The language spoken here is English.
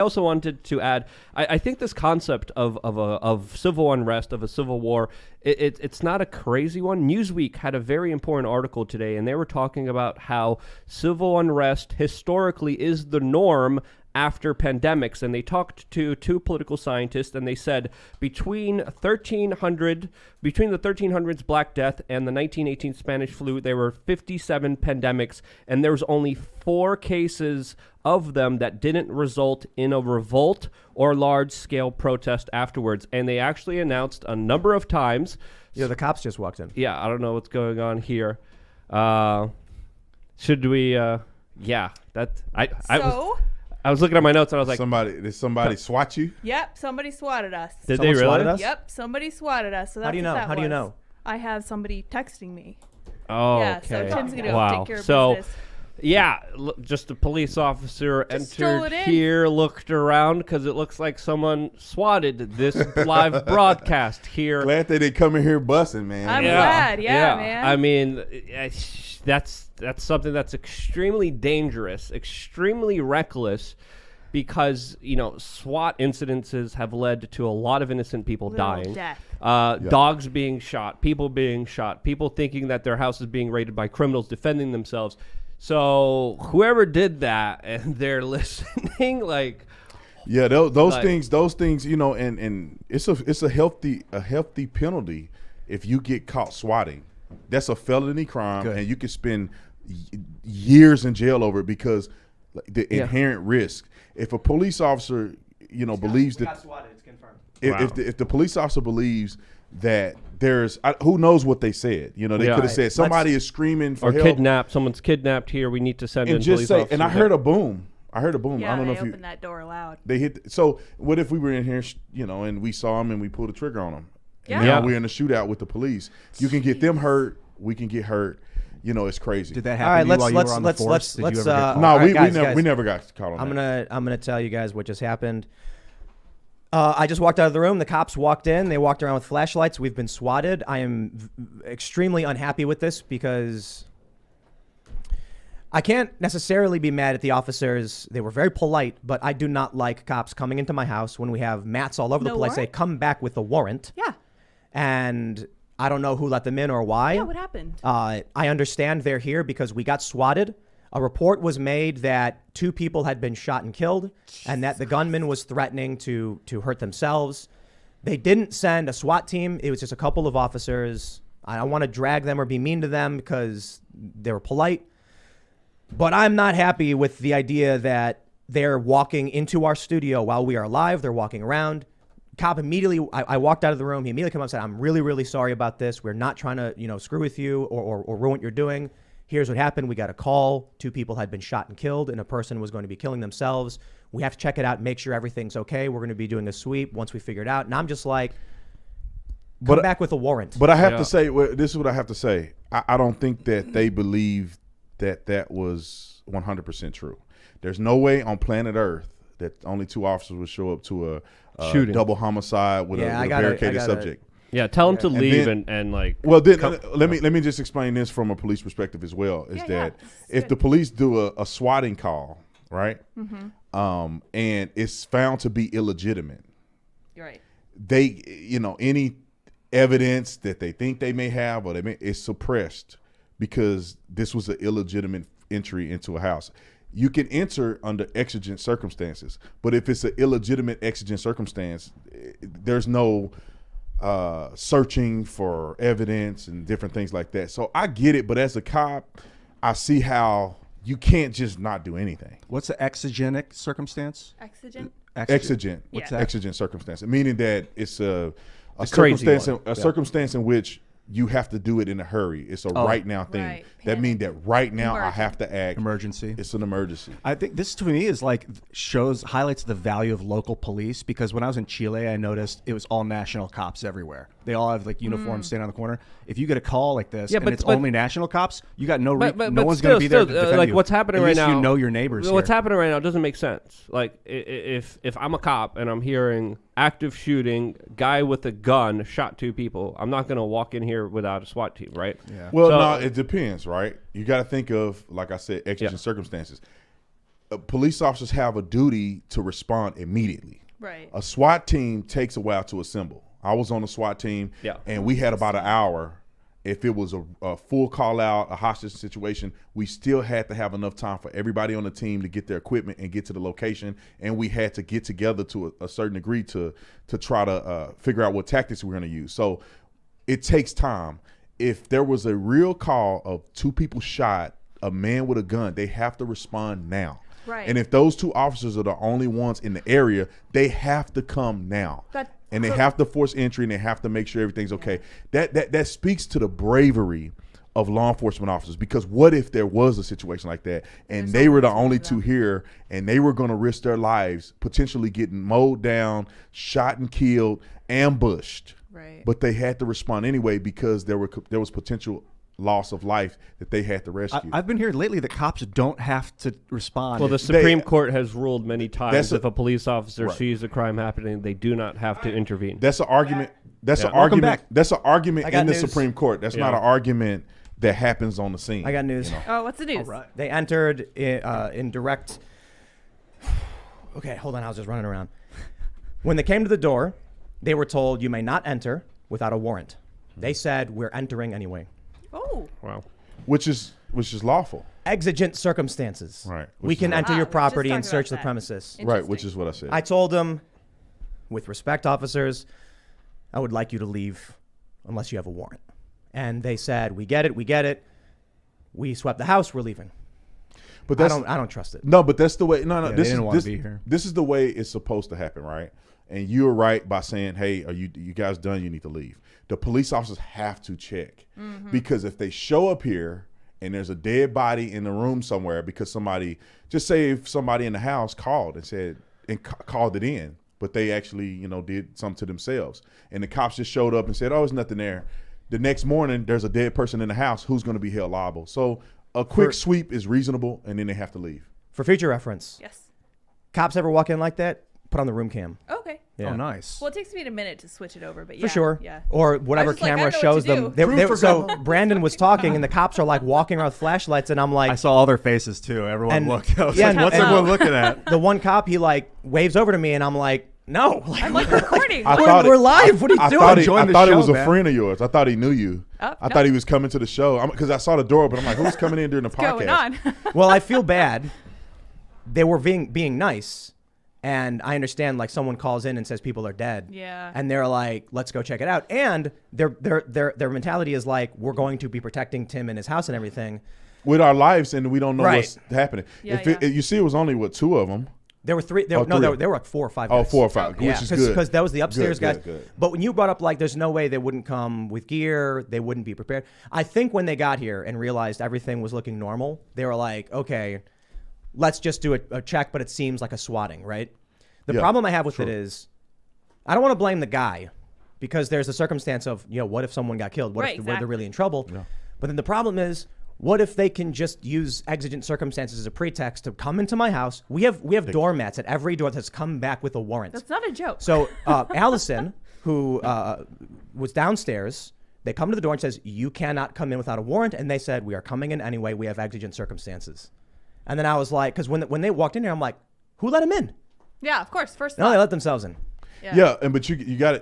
I also wanted to add, I think this concept of civil unrest, of a civil war, it's not a crazy one. Newsweek had a very important article today, and they were talking about how civil unrest historically is the norm after pandemics. And they talked to two political scientists, and they said between the 1300s Black Death and the 1918 Spanish flu, there were 57 pandemics, and there was only 4 cases of them that didn't result in a revolt or large-scale protest afterwards. And they actually announced a number of times. Yeah, the cops just walked in. Yeah, I don't know what's going on here. Should we? Yeah, that I was looking at my notes and I was like, did somebody SWAT you? Yep, somebody swatted us. Did they really? Swatted us? Yep, somebody swatted us. So that's How do you know? what that How do you was. know? I have somebody texting me. Oh, Yeah, okay. so Tim's gonna go Wow. take care of So, business. yeah, just a police officer stroll entered it in. here, looked around because it looks like someone swatted this live broadcast here. Glad they didn't come in here busting, man. I'm glad. Yeah, man. I mean, that's something that's extremely dangerous, extremely reckless, because, you know, SWAT incidences have led to a lot of innocent people Literal dying. death. Dogs being shot, people thinking that their house is being raided by criminals defending themselves. So whoever did that and they're listening, like, yeah, those things, you know, and it's a healthy penalty if you get caught swatting. That's a felony crime, and you can spend years in jail over it because the inherent risk. If a police officer, you know, believes that swatted, it's confirmed. If the police officer believes that there's who knows what they said, you know, they could have said somebody is screaming for help, kidnapped. Someone's kidnapped here. We need to send in and just police say. officers. And I heard a boom. Yeah, I don't know they if you opened that door loud. they hit. So what if we were in here, you know, and we saw them and we pulled the trigger on them? Yeah. And now we're in a shootout with the police. You can get them hurt. We can get hurt. You know, it's crazy. Did that happen to you while you were on the force? Did you ever get caught? No, All we right, we never got caught on that. I'm gonna tell you guys what just happened. I just walked out of the room. The cops walked in. They walked around with flashlights. We've been swatted. I am extremely unhappy with this because I can't necessarily be mad at the officers. They were very polite, but I do not like cops coming into my house when we have mats all over the place. They come back with a warrant. Yeah. And I don't know who let them in or why. Yeah, what happened? I understand they're here because we got swatted. A report was made that 2 people had been shot and killed, and that the gunman was threatening to hurt themselves. They didn't send a SWAT team. It was just a couple of officers. I don't want to drag them or be mean to them because they were polite. But I'm not happy with the idea that they're walking into our studio while we are live. They're walking around. Cop immediately, I walked out of the room. He immediately came up and said, "I'm really, really sorry about this. We're not trying to, screw with you or ruin what you're doing. Here's what happened. We got a call. 2 people had been shot and killed, and a person was going to be killing themselves. We have to check it out, make sure everything's okay. We're going to be doing a sweep once we figure it out." And I'm just like, come back with a warrant. But I have to say, this is what I have to say. I don't think that they believe that was 100% true. There's no way on planet Earth that only 2 officers would show up to a shooting, double homicide with a barricaded subject. Yeah, tell them to leave then, and like. Well, then let me just explain this from a police perspective as well. Is that if the police do a swatting call, right, and it's found to be illegitimate, Right. they, any evidence that they think they may have or is suppressed because this was an illegitimate entry into a house. You can enter under exigent circumstances, but if it's an illegitimate exigent circumstance, there's no searching for evidence and different things like that. So I get it, but as a cop, I see how you can't just not do anything. What's the exigent circumstance? Exigent? Exigent. What's that? Exigent circumstance, meaning that it's a circumstance, circumstance in which you have to do it in a hurry. It's a right now thing. Right. That means that right now I Emergent. have to act. Emergency. It's an emergency. I think this to me is like highlights the value of local police, because when I was in Chile, I noticed it was all national cops everywhere. They all have like uniforms standing on the corner. If you get a call like this and it's only national cops, you got no one's going to be there to defend like you. what's happening At right least now, you know your neighbors. What's here. happening right now doesn't make sense. Like if I'm a cop and I'm hearing active shooting, guy with a gun shot 2 people, I'm not going to walk in here without a SWAT team, right? Yeah. Well, no, it depends, right? You got to think of, like I said, exigent circumstances. police officers have a duty to respond immediately. Right. A SWAT team takes a while to assemble. I was on a SWAT team, and we had about an hour. If it was a full call out, a hostage situation, we still had to have enough time for everybody on the team to get their equipment and get to the location. And we had to get together to a certain degree to try to figure out what tactics we're going to use. So it takes time. If there was a real call of 2 people shot, a man with a gun, they have to respond now. Right. And if those 2 officers are the only ones in the area, they have to come now. And they have to force entry, and they have to make sure everything's okay. That speaks to the bravery of law enforcement officers, because what if there was a situation like that and they were the only 2 here, and they were going to risk their lives potentially getting mowed down, shot and killed, ambushed. Right. But they had to respond anyway because there was potential loss of life that they had to rescue. I've been hearing lately that cops don't have to respond. Well, the Supreme Court has ruled many times if a police officer sees a crime happening, they do not have to intervene. That's an argument. That's an argument. That's an argument in the news. Supreme Court. That's not an argument that happens on the scene. I got news. Oh, what's the news? All right. They entered in direct. Okay, hold on. I was just running around. When they came to the door, they were told, "You may not enter without a warrant." They said, "We're entering anyway." Oh. Wow. Which is lawful. Exigent circumstances. Right. We can enter Wow, your we just property and talked search about the that. premises. Right, which is what I said. I told them, with respect, officers, I would like you to leave unless you have a warrant. And they said, "We get it. We get it. We swept the house. We're leaving." But I don't trust it. No, but that's the way. No, they this didn't is want this, to be here. this is the way it's supposed to happen, right? And you're right by saying, "Hey, are you guys done? You need to leave." The police officers have to check, because if they show up here and there's a dead body in the room somewhere, because somebody, just say if somebody in the house called and said called it in, but they actually did something to themselves, and the cops just showed up and said, "Oh, there's nothing there." The next morning, there's a dead person in the house. Who's going to be held liable? So a quick sweep is reasonable, and then they have to leave. For future reference, Yes. cops ever walk in like that, put on the room cam. Okay. Yeah. Oh, nice. Well, it takes me a minute to switch it over, but yeah. For sure. Yeah. Or whatever I was like, camera I know what shows to them. do. So Brandon was talking, and the cops are like walking around with flashlights, and I'm like, I saw all their faces too. Everyone And- looked. I was yeah, like, and- what's and- everyone looking at? the one cop, he like waves over to me, and I'm like, no. I'm like recording. I We're- thought we're live. What are you I doing? thought, Join I the thought it show, was a man. friend of yours. I thought he knew you. Oh, I no. thought he was coming to the show because I saw the door, but I'm like, who's coming in during the podcast? Going on. Well, I feel bad. They were being nice, and I understand like someone calls in and says people are dead. Yeah. And they're like, let's go check it out. And their mentality is like, we're going to be protecting Tim and his house and everything. With our lives, and we don't know Right. what's happening. Yeah, You see, it was only 2 of them. There were 3. Oh, No, three. there were like 4 or 5 Oh, guys. 4 or 5, Okay. which is good. Because that was the upstairs Good, guys. good. But when you brought up like, there's no way they wouldn't come with gear, they wouldn't be prepared. I think when they got here and realized everything was looking normal, they were like, okay, let's just do a check, but it seems like a swatting, right? The Yeah, problem I have with it is, I don't want to blame the guy, because there's a circumstance of, what if someone got killed? What Right, if they're exactly. really in trouble? Yeah. But then the problem is, what if they can just use exigent circumstances as a pretext to come into my house? We have doormats at every door that's come back with a warrant. That's not a joke. So Allison, who was downstairs, they come to the door and says, "You cannot come in without a warrant." And they said, "We are coming in anyway. We have exigent circumstances." And then I was like, because when they walked in here, I'm like, who let them in? Yeah, of course. First No, they thought. let themselves in. Yeah, but you got it.